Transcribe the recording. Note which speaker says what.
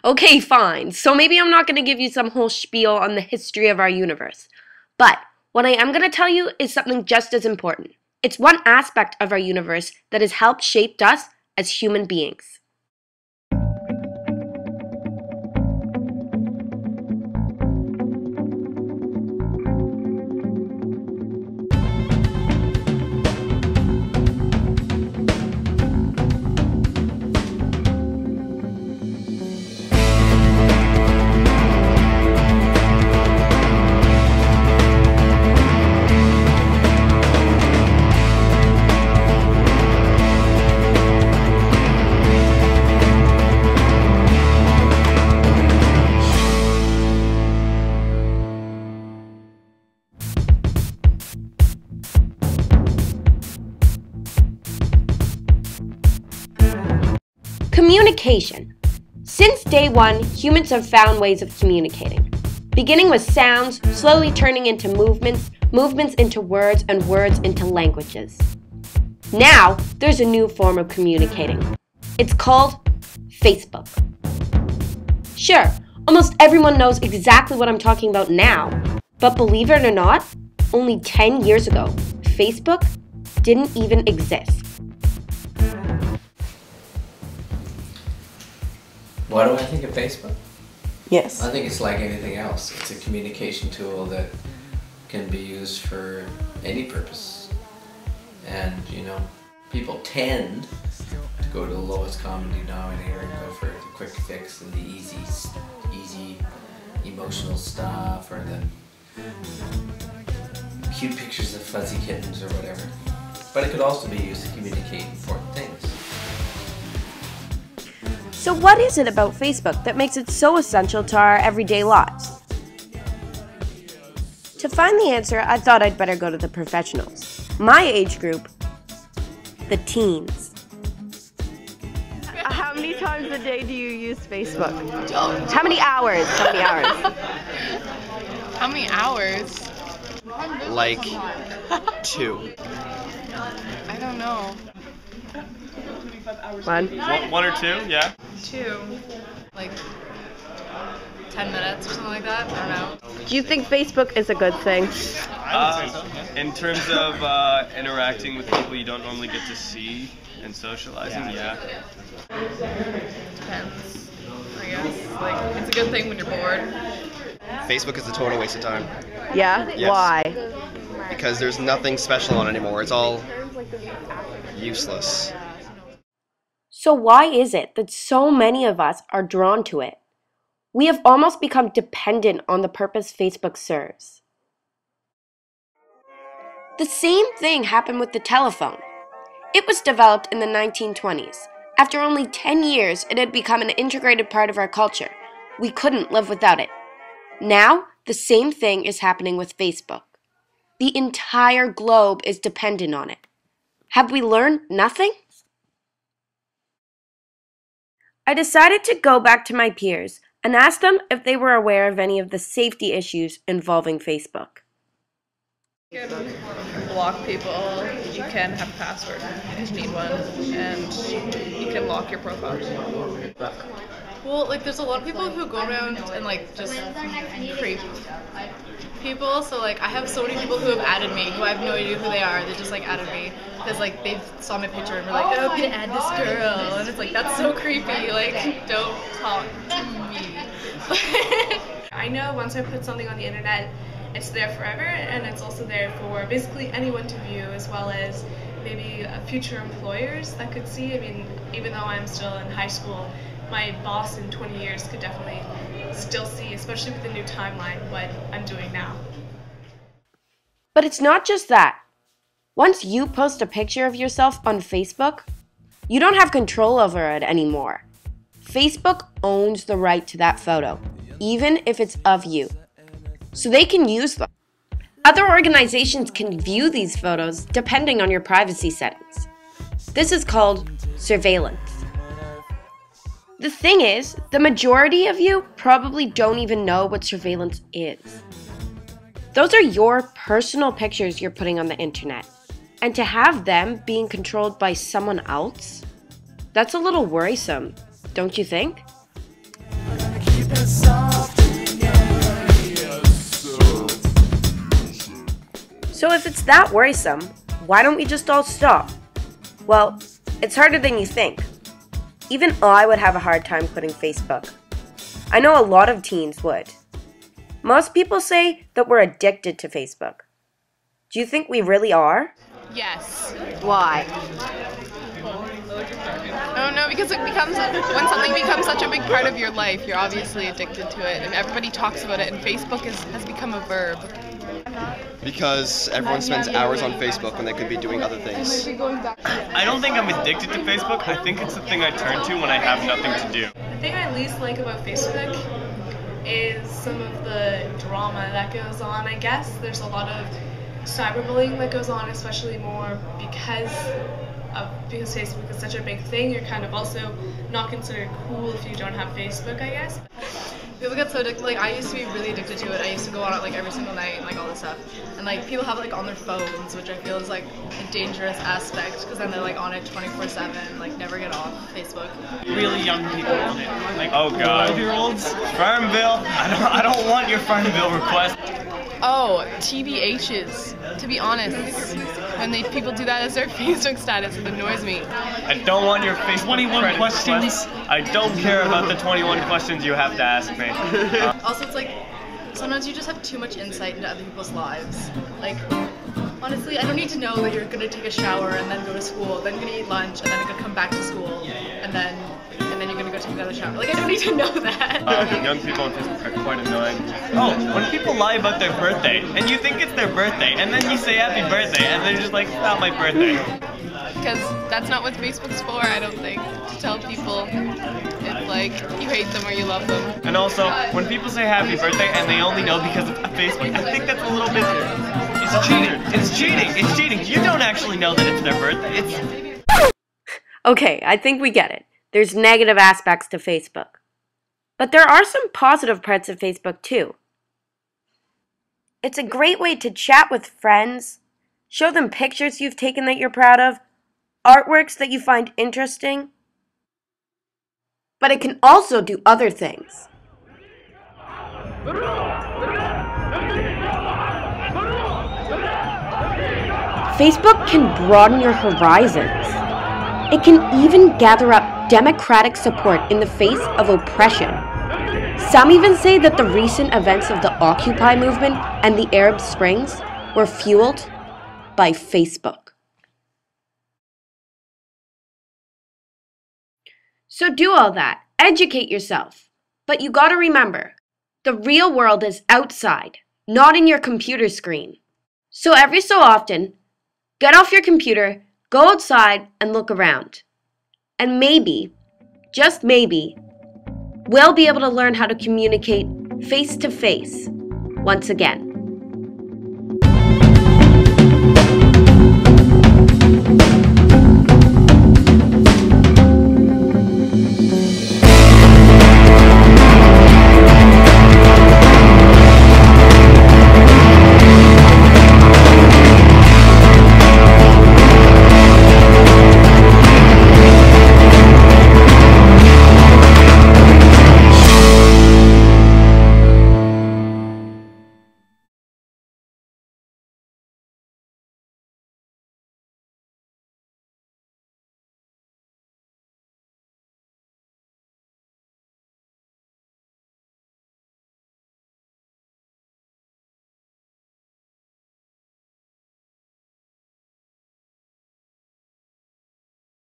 Speaker 1: Okay, fine. So maybe I'm not going to give you some whole spiel on the history of our universe. But what I am going to tell you is something just as important. It's one aspect of our universe that has helped shape us as human beings. Communication. Since day one, humans have found ways of communicating. Beginning with sounds, slowly turning into movements, movements into words, and words into languages. Now, there's a new form of communicating. It's called Facebook. Sure, almost everyone knows exactly what I'm talking about now, but believe it or not, only 10 years ago, Facebook didn't even exist.
Speaker 2: What do I think of Facebook?
Speaker 1: Yes.
Speaker 2: I think it's like anything else. It's a communication tool that can be used for any purpose. And, you know, people tend to go to the lowest common denominator and go for the quick fix and the easy emotional stuff, or the cute pictures of fuzzy kittens or whatever. But it could also be used to communicate important things.
Speaker 1: So what is it about Facebook that makes it so essential to our everyday lives? To find the answer, I thought I'd better go to the professionals. My age group, the teens. How many times a day do you use Facebook? How many hours? How many hours?
Speaker 3: How many hours?
Speaker 4: Like 2.
Speaker 3: I don't know.
Speaker 4: One or 2, yeah.
Speaker 3: 2. Like 10 minutes or something like that. I don't know.
Speaker 1: Do you think Facebook is a good thing?
Speaker 4: I would say so, yeah. In terms of interacting with people you don't normally get to see and socializing, yeah.
Speaker 3: Depends, I guess. Like, it's a good thing when you're bored.
Speaker 5: Facebook is a total waste of time.
Speaker 1: Yeah?
Speaker 5: Yes.
Speaker 1: Why?
Speaker 5: Because there's nothing special on it anymore. It's all useless.
Speaker 1: So why is it that so many of us are drawn to it? We have almost become dependent on the purpose Facebook serves. The same thing happened with the telephone. It was developed in the 1920s. After only 10 years, it had become an integrated part of our culture. We couldn't live without it. Now, the same thing is happening with Facebook. The entire globe is dependent on it. Have we learned nothing? I decided to go back to my peers and ask them if they were aware of any of the safety issues involving Facebook.
Speaker 3: You can block people, you can have a password if you need one, and you can lock your profile. Well, like, there's a lot of people who go around and, like, just creep people. So, like, I have so many people who have added me, who I have no idea who they are. They just, like, added me because, like, they saw my picture and were like, oh, I'm gonna add this girl. And it's like, that's so creepy. Like, don't talk to me.
Speaker 6: I know once I put something on the internet, it's there forever, and it's also there for basically anyone to view, as well as maybe future employers that could see. I mean, even though I'm still in high school, my boss in 20 years could definitely still see, especially with the new timeline, what I'm doing now.
Speaker 1: But it's not just that. Once you post a picture of yourself on Facebook, you don't have control over it anymore. Facebook owns the right to that photo, even if it's of you. So they can use them. Other organizations can view these photos depending on your privacy settings. This is called surveillance. The thing is, the majority of you probably don't even know what surveillance is. Those are your personal pictures you're putting on the internet. And to have them being controlled by someone else, that's a little worrisome, don't you think? So if it's that worrisome, why don't we just all stop? Well, it's harder than you think. Even I would have a hard time quitting Facebook. I know a lot of teens would. Most people say that we're addicted to Facebook. Do you think we really are?
Speaker 3: Yes.
Speaker 1: Why?
Speaker 3: Oh no, because it becomes, when something becomes such a big part of your life, you're obviously addicted to it, and everybody talks about it, and Facebook has become a verb.
Speaker 5: Because everyone spends hours on Facebook when they could be doing other things.
Speaker 4: I don't think I'm addicted to Facebook. I think it's the thing I turn to when I have nothing to do.
Speaker 6: The thing I least like about Facebook is some of the drama that goes on, I guess. There's a lot of cyberbullying that goes on, especially more because Facebook is such a big thing. You're kind of also not considered cool if you don't have Facebook, I guess.
Speaker 3: People get so addicted, like I used to be really addicted to it. I used to go on it like every single night and like all this stuff. And like people have it like on their phones, which I feel is like a dangerous aspect because then they're like on it 24/7, like never get off Facebook.
Speaker 4: Really young people on it. Like, oh god. 5-year-olds? Farmville? I don't want your Farmville request.
Speaker 3: Oh, TBHs. To be honest, when people do that as their Facebook status, it annoys me.
Speaker 4: I don't want your Facebook 21 questions. I don't care about the 21 questions you have to ask me.
Speaker 3: Also, it's like, sometimes you just have too much insight into other people's lives. Like, honestly, I don't need to know that you're gonna take a shower and then go to school, then you're gonna eat lunch, and then you're gonna come back to school, and then you're gonna go take another shower. Like, I don't need to know that.
Speaker 4: Young people on Facebook are quite annoying. Oh, when people lie about their birthday, and you think it's their birthday, and then you say happy birthday, and they're just like, it's not my birthday.
Speaker 3: Because that's not what Facebook's for, I don't think. To tell people it's like you hate them or you love them.
Speaker 4: And also, when people say happy birthday and they only know because of Facebook, I think that's a little bit... It's cheating. It's cheating. It's cheating. You don't actually know that it's their birthday. It's...
Speaker 1: Okay, I think we get it. There's negative aspects to Facebook. But there are some positive parts of Facebook too. It's a great way to chat with friends, show them pictures you've taken that you're proud of, artworks that you find interesting. But it can also do other things. Facebook can broaden your horizons. It can even gather up democratic support in the face of oppression. Some even say that the recent events of the Occupy movement and the Arab Springs were fueled by Facebook. So do all that. Educate yourself. But you gotta remember, the real world is outside, not in your computer screen. So every so often, get off your computer, go outside and look around. And maybe, just maybe, we'll be able to learn how to communicate face to face once again.